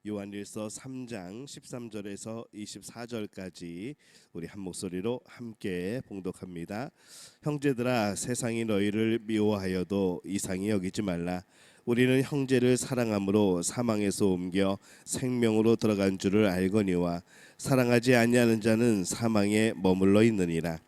요한일서 3장 13절에서 24절까지 우리 한 목소리로 함께 봉독합니다. 형제들아, 세상이 너희를 미워하여도 이상히 여기지 말라. 우리는 형제를 사랑함으로 사망에서 옮겨 생명으로 들어간 줄을 알거니와 사랑하지 아니하는 자는 사망에 머물러 있느니라.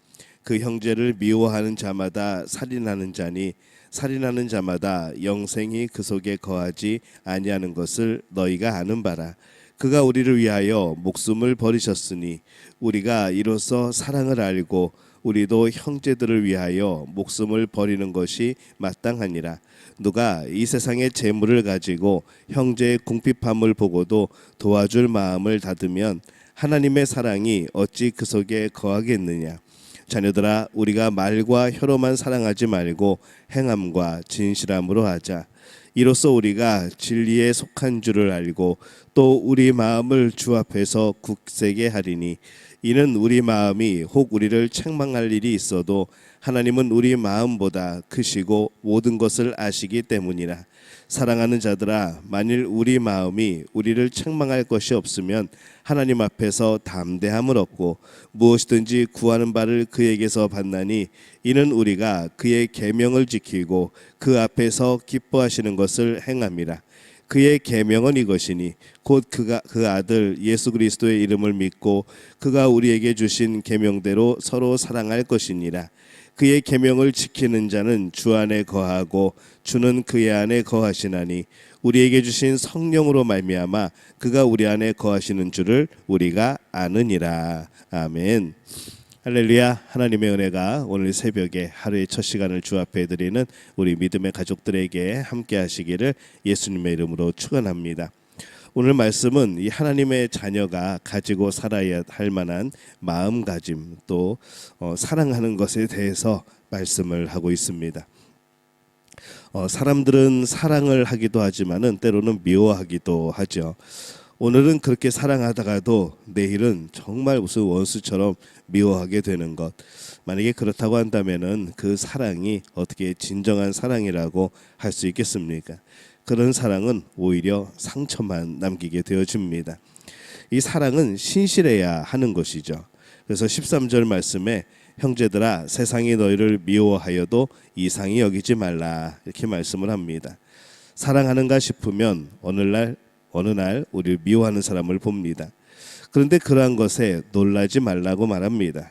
그 형제를 미워하는 자마다 살인하는 자니 살인하는 자마다 영생이 그 속에 거하지 아니하는 것을 너희가 아는 바라. 그가 우리를 위하여 목숨을 버리셨으니 우리가 이로써 사랑을 알고 우리도 형제들을 위하여 목숨을 버리는 것이 마땅하니라. 누가 이 세상의 재물을 가지고 형제의 궁핍함을 보고도 도와줄 마음을 닫으면 하나님의 사랑이 어찌 그 속에 거하겠느냐. 자녀들아, 우리가 말과 혀로만 사랑하지 말고 행함과 진실함으로 하자. 이로써 우리가 진리에 속한 줄을 알고 또 우리 마음을 주 앞에서 굳세게 하리니 이는 우리 마음이 혹 우리를 책망할 일이 있어도 하나님은 우리 마음보다 크시고 모든 것을 아시기 때문이라. 사랑하는 자들아, 만일 우리 마음이 우리를 책망할 것이 없으면 하나님 앞에서 담대함을 얻고 무엇이든지 구하는 바를 그에게서 받나니 이는 우리가 그의 계명을 지키고 그 앞에서 기뻐하시는 것을 행함이라. 그의 계명은 이것이니 곧 그 아들 예수 그리스도의 이름을 믿고 그가 우리에게 주신 계명대로 서로 사랑할 것이니라. 그의 계명을 지키는 자는 주 안에 거하고 주는 그의 안에 거하시나니 우리에게 주신 성령으로 말미암아 그가 우리 안에 거하시는 줄을 우리가 아느니라. 아멘. 할렐루야. 하나님의 은혜가 오늘 새벽에 하루의 첫 시간을 주 앞에 드리는 우리 믿음의 가족들에게 함께 하시기를 예수님의 이름으로 축원합니다. 오늘 말씀은 이 하나님의 자녀가 가지고 살아야 할 만한 마음가짐 또 사랑하는 것에 대해서 말씀을 하고 있습니다. 사람들은 사랑을 하기도 하지만은 때로는 미워하기도 하죠. 오늘은 그렇게 사랑하다가도 내일은 정말 무슨 원수처럼 미워하게 되는 것. 만약에 그렇다고 한다면은 그 사랑이 어떻게 진정한 사랑이라고 할 수 있겠습니까? 그런 사랑은 오히려 상처만 남기게 되어집니다. 이 사랑은 신실해야 하는 것이죠. 그래서 13절 말씀에 형제들아, 세상이 너희를 미워하여도 이상히 여기지 말라 이렇게 말씀을 합니다. 사랑하는가 싶으면 어느 날 우리를 미워하는 사람을 봅니다. 그런데 그러한 것에 놀라지 말라고 말합니다.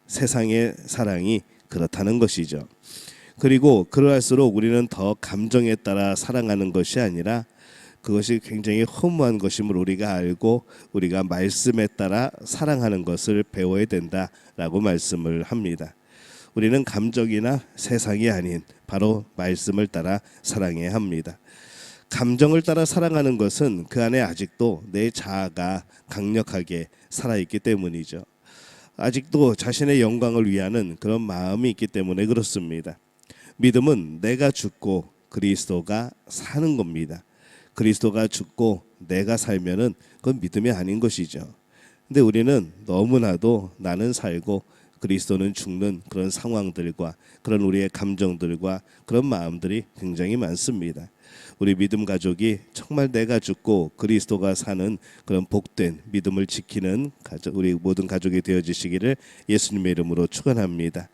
세상의 사랑이 그렇다는 것이죠. 그리고 그러할수록 우리는 더 감정에 따라 사랑하는 것이 아니라 그것이 굉장히 허무한 것임을 우리가 알고 우리가 말씀에 따라 사랑하는 것을 배워야 된다라고 말씀을 합니다. 우리는 감정이나 세상이 아닌 바로 말씀을 따라 사랑해야 합니다. 감정을 따라 사랑하는 것은 그 안에 아직도 내 자아가 강력하게 살아있기 때문이죠. 아직도 자신의 영광을 위하는 그런 마음이 있기 때문에 그렇습니다. 믿음은 내가 죽고 그리스도가 사는 겁니다. 그리스도가 죽고 내가 살면은 그건 믿음이 아닌 것이죠. 근데 우리는 너무나도 나는 살고 그리스도는 죽는 그런 상황들과 그런 우리의 감정들과 그런 마음들이 굉장히 많습니다. 우리 믿음 가족이 정말 내가 죽고 그리스도가 사는 그런 복된 믿음을 지키는 가족, 우리 모든 가족이 되어주시기를 예수님의 이름으로 축원합니다.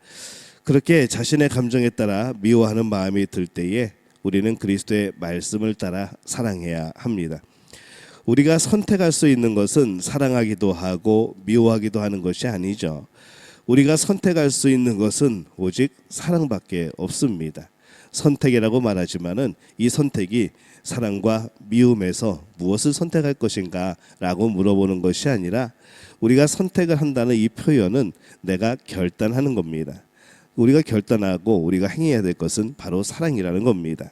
그렇게 자신의 감정에 따라 미워하는 마음이 들 때에 우리는 그리스도의 말씀을 따라 사랑해야 합니다. 우리가 선택할 수 있는 것은 사랑하기도 하고 미워하기도 하는 것이 아니죠. 우리가 선택할 수 있는 것은 오직 사랑밖에 없습니다. 선택이라고 말하지만은 이 선택이 사랑과 미움에서 무엇을 선택할 것인가 라고 물어보는 것이 아니라 우리가 선택을 한다는 이 표현은 내가 결단하는 겁니다. 우리가 결단하고 우리가 행해야 될 것은 바로 사랑이라는 겁니다.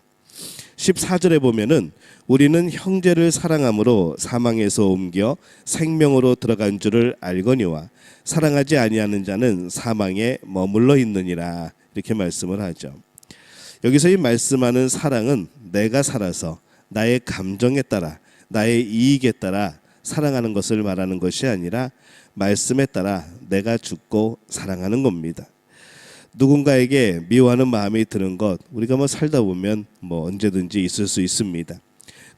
14절에 보면은 우리는 형제를 사랑함으로 사망에서 옮겨 생명으로 들어간 줄을 알거니와 사랑하지 아니하는 자는 사망에 머물러 있느니라 이렇게 말씀을 하죠. 여기서 이 말씀하는 사랑은 내가 살아서 나의 감정에 따라 나의 이익에 따라 사랑하는 것을 말하는 것이 아니라 말씀에 따라 내가 죽고 사랑하는 겁니다. 누군가에게 미워하는 마음이 드는 것 우리가 살다 보면 언제든지 있을 수 있습니다.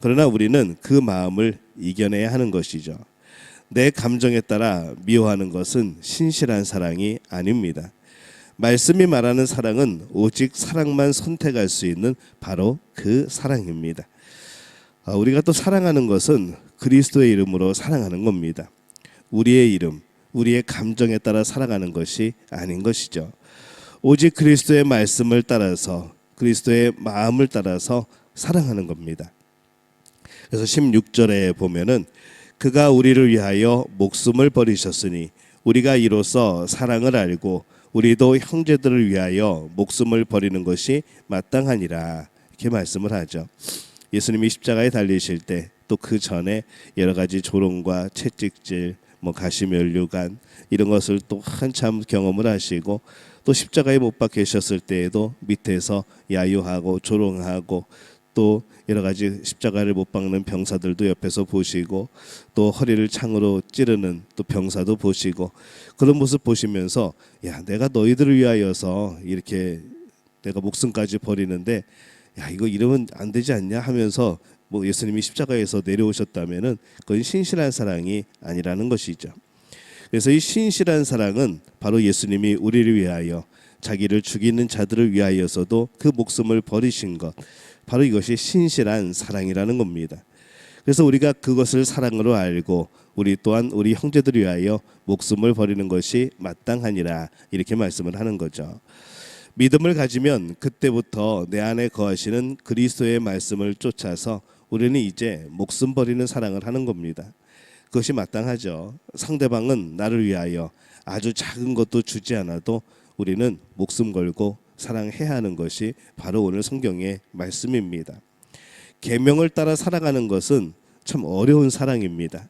그러나 우리는 그 마음을 이겨내야 하는 것이죠. 내 감정에 따라 미워하는 것은 신실한 사랑이 아닙니다. 말씀이 말하는 사랑은 오직 사랑만 선택할 수 있는 바로 그 사랑입니다. 우리가 또 사랑하는 것은 그리스도의 이름으로 사랑하는 겁니다. 우리의 이름, 우리의 감정에 따라 사랑하는 것이 아닌 것이죠. 오직 그리스도의 말씀을 따라서, 그리스도의 마음을 따라서 사랑하는 겁니다. 그래서 16절에 보면은 그가 우리를 위하여 목숨을 버리셨으니 우리가 이로써 사랑을 알고 우리도 형제들을 위하여 목숨을 버리는 것이 마땅하니라, 이렇게 말씀을 하죠. 예수님이 십자가에 달리실 때 또 그 전에 여러 가지 조롱과 채찍질, 가시면류관 이런 것을 또 한참 경험을 하시고, 또 십자가에 못 박히셨을 때에도 밑에서 야유하고 조롱하고, 또 여러 가지 십자가를 못 박는 병사들도 옆에서 보시고, 또 허리를 창으로 찌르는 또 병사도 보시고, 그런 모습 보시면서 야, 내가 너희들을 위하여서 이렇게 내가 목숨까지 버리는데 야, 이거 이러면 안 되지 않냐 하면서 예수님이 십자가에서 내려오셨다면은 그건 신실한 사랑이 아니라는 것이죠. 그래서 이 신실한 사랑은 바로 예수님이 우리를 위하여 자기를 죽이는 자들을 위하여서도 그 목숨을 버리신 것, 바로 이것이 신실한 사랑이라는 겁니다. 그래서 우리가 그것을 사랑으로 알고 우리 또한 우리 형제들을 위하여 목숨을 버리는 것이 마땅하니라, 이렇게 말씀을 하는 거죠. 믿음을 가지면 그때부터 내 안에 거하시는 그리스도의 말씀을 쫓아서 우리는 이제 목숨 버리는 사랑을 하는 겁니다. 그것이 마땅하죠. 상대방은 나를 위하여 아주 작은 것도 주지 않아도 우리는 목숨 걸고 사랑해야 하는 것이 바로 오늘 성경의 말씀입니다. 계명을 따라 살아가는 것은 참 어려운 사랑입니다.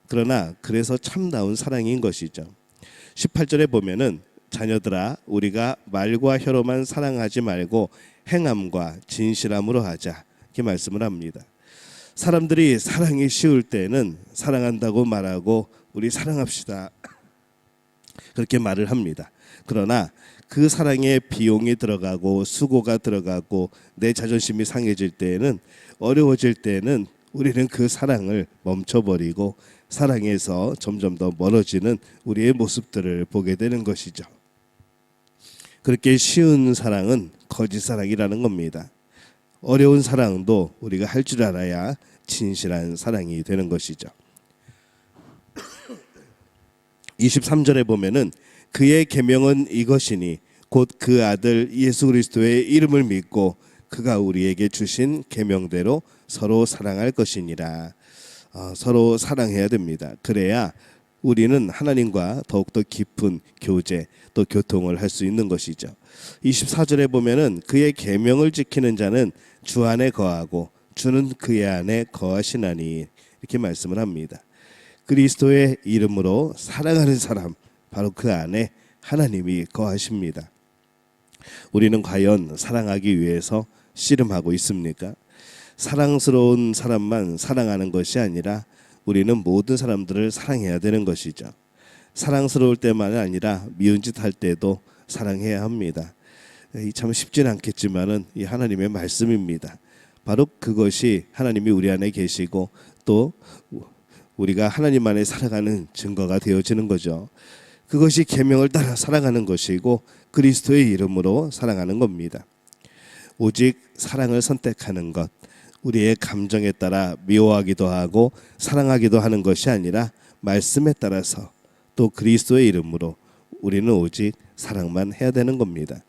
그러나 그래서 참다운 사랑인 것이죠. 18절에 보면은 자녀들아, 우리가 말과 혀로만 사랑하지 말고 행함과 진실함으로 하자, 이렇게 말씀을 합니다. 사람들이 사랑이 쉬울 때는 사랑한다고 말하고 우리 사랑합시다, 그렇게 말을 합니다. 그러나 그 사랑에 비용이 들어가고 수고가 들어가고 내 자존심이 상해질 때에는, 어려워질 때에는 우리는 그 사랑을 멈춰버리고 사랑에서 점점 더 멀어지는 우리의 모습들을 보게 되는 것이죠. 그렇게 쉬운 사랑은 거짓 사랑이라는 겁니다. 어려운 사랑도 우리가 할 줄 알아야 진실한 사랑이 되는 것이죠. 23절에 보면은 그의 계명은 이것이니 곧 그 아들 예수 그리스도의 이름을 믿고 그가 우리에게 주신 계명대로 서로 사랑할 것이니라. 서로 사랑해야 됩니다. 그래야 우리는 하나님과 더욱더 깊은 교제 또 교통을 할 수 있는 것이죠. 24절에 보면은 그의 계명을 지키는 자는 주 안에 거하고 주는 그의 안에 거하시나니, 이렇게 말씀을 합니다. 그리스도의 이름으로 사랑하는 사람, 바로 그 안에 하나님이 거하십니다. 우리는 과연 사랑하기 위해서 씨름하고 있습니까? 사랑스러운 사람만 사랑하는 것이 아니라 우리는 모든 사람들을 사랑해야 되는 것이죠. 사랑스러울 때만 아니라 미운 짓 할 때도 사랑해야 합니다. 참 쉽지는 않겠지만은 이 하나님의 말씀입니다. 바로 그것이 하나님이 우리 안에 계시고 또 우리가 하나님 안에 살아가는 증거가 되어지는 거죠. 그것이 계명을 따라 살아가는 것이고 그리스도의 이름으로 살아가는 겁니다. 오직 사랑을 선택하는 것, 우리의 감정에 따라 미워하기도 하고 사랑하기도 하는 것이 아니라 말씀에 따라서 또 그리스도의 이름으로 우리는 오직 사랑만 해야 되는 겁니다.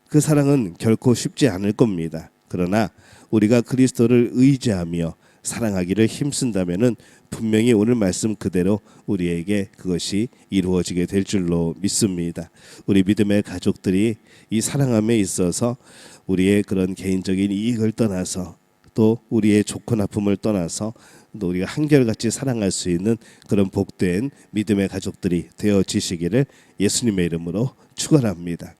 그 사랑은 결코 쉽지 않을 겁니다. 그러나 우리가 그리스도를 의지하며 사랑하기를 힘쓴다면은 분명히 오늘 말씀 그대로 우리에게 그것이 이루어지게 될 줄로 믿습니다. 우리 믿음의 가족들이 이 사랑함에 있어서 우리의 그런 개인적인 이익을 떠나서 또 우리의 좋고 나쁨을 떠나서 또 우리가 한결같이 사랑할 수 있는 그런 복된 믿음의 가족들이 되어지시기를 예수님의 이름으로 축원합니다.